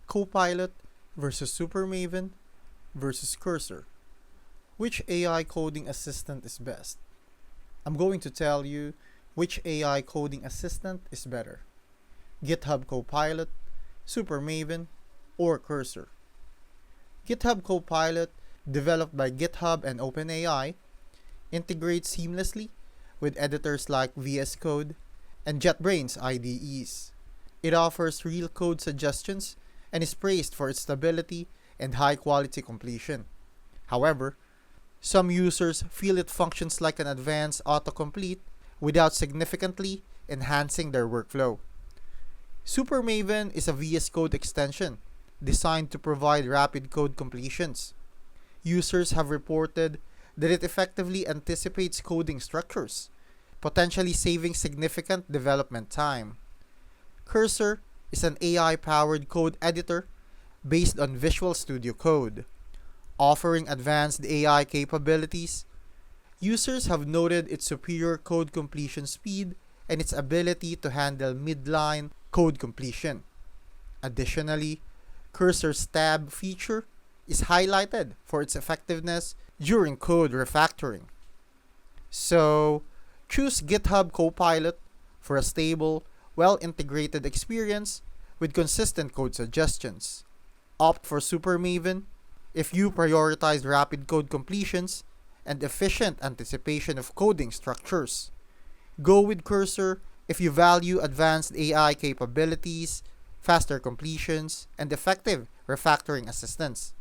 Copilot versus supermaven versus Cursor. Which AI coding assistant is best? I'm going to tell you which AI coding assistant is better. GitHub Copilot, supermaven, or Cursor. GitHub Copilot, developed by GitHub and OpenAI, integrates seamlessly with editors like VS Code and JetBrains IDEs. It offers real code suggestions and is praised for its stability and high quality completion. However, some users feel it functions like an advanced autocomplete without significantly enhancing their workflow. Supermaven is a VS Code extension designed to provide rapid code completions. Users have reported that it effectively anticipates coding structures, potentially saving significant development time. Cursor is an AI-powered code editor based on Visual Studio Code. Offering advanced AI capabilities, users have noted its superior code completion speed and its ability to handle midline code completion. Additionally, Cursor's tab feature is highlighted for its effectiveness during code refactoring. So, choose GitHub Copilot for a stable, well-integrated experience with consistent code suggestions. Opt for supermaven if you prioritize rapid code completions and efficient anticipation of coding structures. Go with Cursor if you value advanced AI capabilities, faster completions, and effective refactoring assistance.